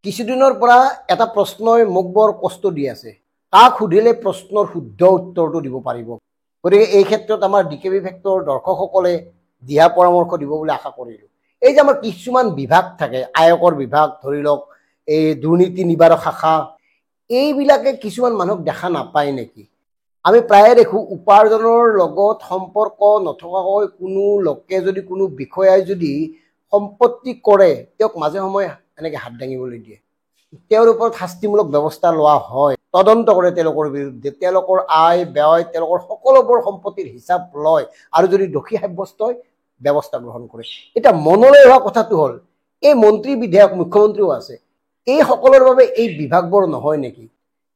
কিছুদিনৰ পৰা এটা প্ৰশ্নই মোক বৰ কষ্ট দি আছে। কাক সুধিলে প্ৰশ্নৰ শুদ্ধ উত্তৰটো দিব পাৰিব। গতিকে এই ক্ষেত্ৰত আমাৰ ডিকেবি ফেক্টৰ দৰ্শকসকলে দিহা পৰামৰ্শ দিব বুলি আশা কৰিলোঁ। এই যে আমাৰ কিছুমান বিভাগ থাকে, আয়কৰ বিভাগ ধৰি লওক, এই দুৰ্নীতি নিবাৰক শাখা, এইবিলাকে কিছুমান মানুহক দেখা নাপায় নেকি? আমি প্ৰায়ে দেখোঁ উপাৰ্জনৰ লগত সম্পৰ্ক নথকাকৈ কোনো লোকে যদি, কোনো বিষয়াই যদি সম্পত্তি কৰে, তেওঁক মাজে সময়ে এনেকৈ হাত দাঙিবলৈ দিয়ে। তেওঁৰ ওপৰত শাস্তিমূলক ব্যৱস্থা লোৱা হয়, তদন্ত কৰে তেওঁলোকৰ বিৰুদ্ধে, তেওঁলোকৰ আয় ব্যয়, তেওঁলোকৰ সকলোবোৰ সম্পত্তিৰ হিচাপ লয় আৰু যদি দোষী সাব্যস্ত হয় ব্যৱস্থা গ্ৰহণ কৰে। এতিয়া মনলৈ অহা কথাটো হ'ল, এই মন্ত্ৰী বিধায়ক মুখ্যমন্ত্ৰীও আছে, এই সকলৰ বাবে এই বিভাগবোৰ নহয় নেকি?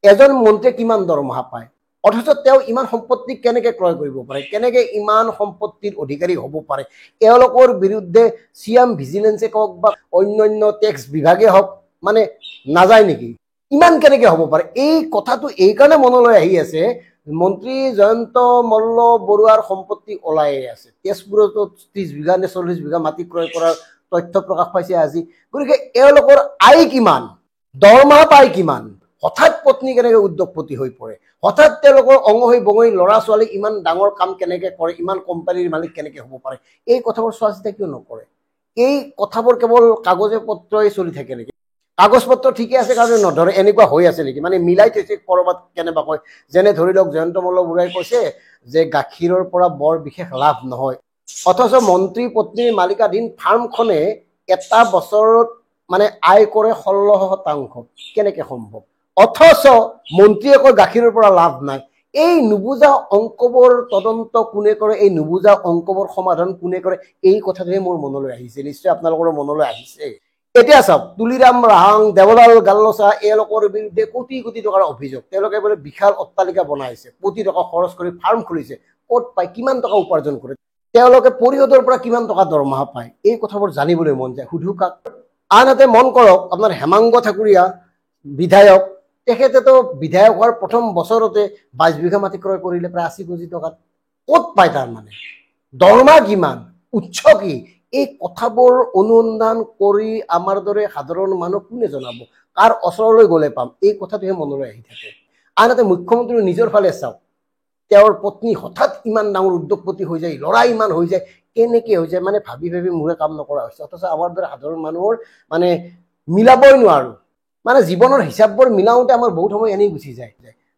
এজন মন্ত্ৰীয়ে কিমান দৰমহা পায়, অথচ তেওঁ ইমান সম্পত্তি কেনেকৈ ক্ৰয় কৰিব পাৰে, কেনেকৈ ইমান সম্পত্তিৰ অধিকাৰী হ'ব পাৰে? এওঁলোকৰ বিৰুদ্ধে চিএম ভিজিলেন্সে কওক বা অন্যান্য টেক্স বিভাগে হওক, মানে নাযায় নেকি? ইমান কেনেকৈ হ'ব পাৰে? এই কথাটো এইকাৰণে মনলৈ আহি আছে, মন্ত্ৰী জয়ন্ত মল্ল বৰুৱাৰ সম্পত্তি ওলাইয়ে আছে। তেজপুৰতো 30 বিঘা নে 40 বিঘা মাটি ক্ৰয় কৰাৰ তথ্য প্ৰকাশ পাইছে আজি। গতিকে এওঁলোকৰ আয় কিমান, দৰমহা পায় কিমান? হঠাৎ পত্নী কেনেকৈ উদ্যোগপতি হৈ পৰে? হঠাৎ তেওঁলোকৰ অঙহী বঙহী ল'ৰা ছোৱালী ইমান ডাঙৰ কাম কেনেকৈ কৰে, ইমান কোম্পানীৰ মালিক কেনেকৈ হ'ব পাৰে? এই কথাবোৰ চোৱা চিতা কিয় নকৰে? এই কথাবোৰ কেৱল কাগজে পত্ৰই চলি থাকে নেকি? কাগজ পত্ৰ ঠিকে আছে কাৰণে নধৰে, এনেকুৱা হৈ আছে নেকি? মানে মিলাই থৈছে ক'ৰবাত কেনেবাকৈ। যেনে ধৰি লওক জয়ন্ত মল্ল বৰুৱাই কৈছে যে গাখীৰৰ পৰা বৰ বিশেষ লাভ নহয়, অথচ মন্ত্ৰী পত্নীৰ মালিকাধীন ফাৰ্মখনে এটা বছৰত মানে আয় কৰে 16%। কেনেকৈ সম্ভৱ? অথচ মন্ত্ৰীয়ে কয় গাখীৰৰ পৰা লাভ নাই। এই নুবুজা অংকবোৰ তদন্ত কোনে কৰে, এই নুবুজা অংকবোৰ সমাধান কোনে কৰে, এই কথাটোহে মোৰ মনলৈ আহিছে। নিশ্চয় আপোনালোকৰ মনলৈ আহিছে। এতিয়া চাওক, তুলিৰাম ৰাহাং, দেৱলাল গাল্লচা, এওঁলোকৰ বিৰুদ্ধে কোটি কোটি টকাৰ অভিযোগ। তেওঁলোকে বোলে বিশাল অট্টালিকা বনাইছে, কোটি টকা খৰচ কৰি ফাৰ্ম খুলিছে। ক'ত পায়, কিমান টকা উপাৰ্জন কৰে, তেওঁলোকে পৰিষদৰ পৰা কিমান টকা দৰমহা পায়, এই কথাবোৰ জানিবলৈ মন যায়। সুধো কাক? আনহাতে মন কৰক, আপোনাৰ হেমাংগ ঠাকুৰীয়া বিধায়ক, তেখেতেতো বিধায়ক হোৱাৰ প্ৰথম বছৰতে 22 বিঘা মাটি ক্ৰয় কৰিলে প্ৰায় 80 কোটি টকাত। ক'ত পায় তাৰ মানে? দৰমহা কিমান, উৎস কি? এই কথাবোৰ অনুসন্ধান কৰি আমাৰ দৰে সাধাৰণ মানুহ কোনে জনাব? কাৰ ওচৰলৈ গ'লে পাম? এই কথাটোহে মনলৈ আহি থাকে। আনহাতে মুখ্যমন্ত্ৰী নিজৰ ফালে চাওক, তেওঁৰ পত্নী হঠাৎ ইমান ডাঙৰ উদ্যোগপতি হৈ যায়, ল'ৰা ইমান হৈ যায়, কেনেকৈ হৈ যায়? মানে ভাবি ভাবি মোৰে কাম নকৰা হৈছে। অথচ আমাৰ দৰে সাধাৰণ মানুহৰ মানে মিলাবই নোৱাৰো। মানে জীৱনৰ হিচাপবোৰ মিলাওঁতে আমাৰ বহুত সময় এনেই গুচি যায়,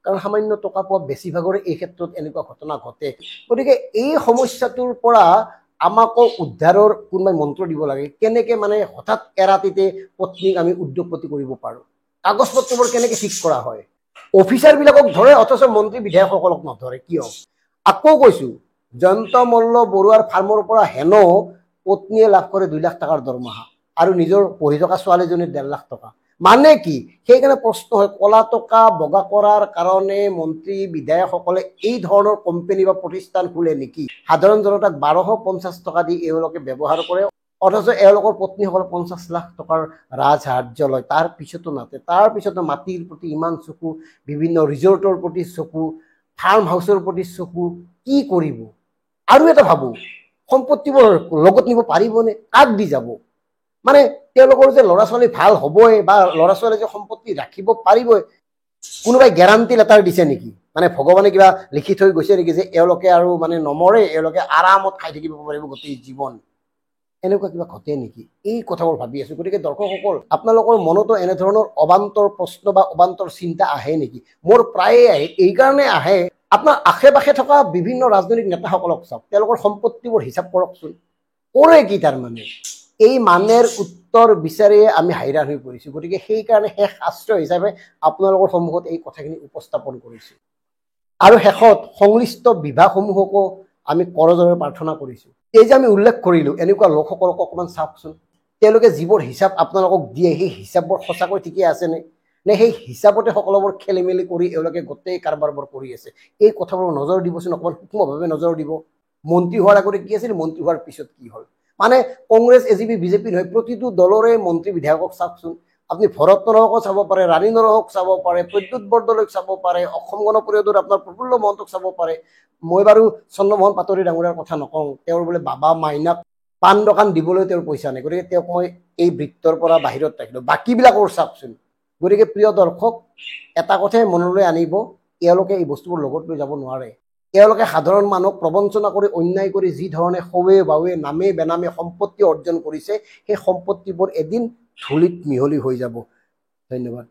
কাৰণ সামান্য টকা পোৱা বেছিভাগৰে এই ক্ষেত্ৰত এনেকুৱা ঘটনা ঘটে। গতিকে এই সমস্যাটোৰ পৰা আমাকো উদ্ধাৰৰ কোনোবাই মন্ত্ৰ দিব লাগে। কেনেকৈ মানে হঠাৎ এৰাতিতে পত্নীক আমি উদ্যোগপতি কৰিব পাৰোঁ? কাগজ পত্ৰবোৰ কেনেকৈ ঠিক কৰা হয়? অফিচাৰবিলাকক ধৰে, অথচ মন্ত্ৰী বিধায়কসকলক নধৰে, কিয়? আকৌ কৈছোঁ, জয়ন্ত মল্ল বৰুৱাৰ ফাৰ্মৰ পৰা হেনো পত্নীয়ে লাভ কৰে 2 লাখ টকাৰ দৰমহা আৰু নিজৰ পঢ়ি থকা ছোৱালীজনীৰ 1.5 লাখ টকা। মানে কি? সেইকাৰণে প্ৰশ্ন হয়, কলা টকা বগা কৰাৰ কাৰণে মন্ত্ৰী বিধায়কসকলে এই ধৰণৰ কোম্পানী বা প্ৰতিষ্ঠান খোলে নেকি? সাধাৰণ জনতাক 1250 টকা দি এওঁলোকে ব্যৱহাৰ কৰে, অথচ এওঁলোকৰ পত্নীসকলে 50 লাখ টকাৰ ৰাজসাহাৰ্য লয়। তাৰ পিছতো নাতে, তাৰ পিছতো মাটিৰ প্ৰতি ইমান চকু, বিভিন্ন ৰিজৰ্টৰ প্ৰতি চকু, ফাৰ্ম হাউচৰ প্ৰতি চকু, কি কৰিব? আৰু এটা ভাবোঁ, সম্পত্তিবোৰ লগত নিব পাৰিবনে? কাক দি যাব? মানে তেওঁলোকৰ যে ল'ৰা ছোৱালী ভাল হ'বই বা ল'ৰা ছোৱালী যে সম্পত্তি ৰাখিব পাৰিবই, কোনোবাই গেৰাণ্টি লেটাৰ দিছে নেকি? মানে ভগৱানে কিবা লিখি থৈ গৈছে নেকি যে এওঁলোকে আৰু মানে নমৰে, এওঁলোকে আৰামত খাই থাকিব পাৰিব গোটেই জীৱন? এনেকুৱা কিবা ঘটে নেকি? এই কথাবোৰ ভাবি আছোঁ। গতিকে দৰ্শকসকল, আপোনালোকৰ মনতো এনেধৰণৰ অবান্তৰ প্ৰশ্ন বা অবান্তৰ চিন্তা আহে নেকি? মোৰ প্ৰায়ে আহে। এইকাৰণে আহে, আপোনাৰ আশে পাশে থকা বিভিন্ন ৰাজনৈতিক নেতাসকলক চাওক, তেওঁলোকৰ সম্পত্তিবোৰ হিচাপ কৰকচোন, কৰে কি তাৰমানে? এই মানেৰ উত্তৰ বিচাৰিয়ে আমি হাইৰাণ হৈ পৰিছোঁ। গতিকে সেইকাৰণে শেষ আশ্ৰয় হিচাপে আপোনালোকৰ সন্মুখত এই কথাখিনি উপস্থাপন কৰিছোঁ। আৰু শেষত সংশ্লিষ্ট বিভাগসমূহকো আমি কৰজোৰে প্ৰাৰ্থনা কৰিছোঁ, এই যে আমি উল্লেখ কৰিলোঁ, এনেকুৱা লোকসকলক অকণমান চাওকচোন। তেওঁলোকে যিবোৰ হিচাপ আপোনালোকক দিয়ে, সেই হিচাপবোৰ সঁচাকৈ ঠিকে আছেনে? নে সেই হিচাপতে সকলোবোৰ খেলি মেলি কৰি এওঁলোকে গোটেই কাৰবাৰবোৰ কৰি আছে? এই কথাবোৰ নজৰ দিবচোন, অকণমান সূক্ষ্মভাৱে নজৰ দিব। মন্ত্ৰী হোৱাৰ আগতে কি আছিল, মন্ত্ৰী হোৱাৰ পিছত কি হ'ল? মানে কংগ্ৰেছ এজিপি বিজেপি নহয়, প্ৰতিটো দলৰে মন্ত্ৰী বিধায়কক চাওকচোন। আপুনি ভৰত নৰহকো চাব পাৰে, ৰাণী নৰহক চাব পাৰে, প্ৰদ্যুৎ বৰদলৈক চাব পাৰে, অসম গণ পৰিষদৰ আপোনাৰ প্ৰফুল্ল মহন্তক চাব পাৰে। মই বাৰু চন্দ্ৰমোহন পাটোৱাৰী ডাঙৰীয়াৰ কথা নকওঁ, তেওঁৰ বোলে বাবা মাইনাক পাণ দোকান দিবলৈ তেওঁৰ পইচা নাই, গতিকে তেওঁক মই এই বৃত্তৰ পৰা বাহিৰত ৰাখিলোঁ। বাকীবিলাকৰ চাওকচোন। গতিকে প্ৰিয় দৰ্শক, এটা কথাই মনলৈ আনিব, এওঁলোকে এই বস্তুবোৰ লগত লৈ যাব নোৱাৰে। এওঁলোকে সাধাৰণ মানুহক প্ৰবঞ্চনা কৰি, অন্যায় কৰি যি ধৰণে সৱে বাৱে নামে বেনামে সম্পত্তি অৰ্জন কৰিছে, সেই সম্পত্তিবোৰ এদিন ধূলিত মিহলি হৈ যাব। ধন্যবাদ।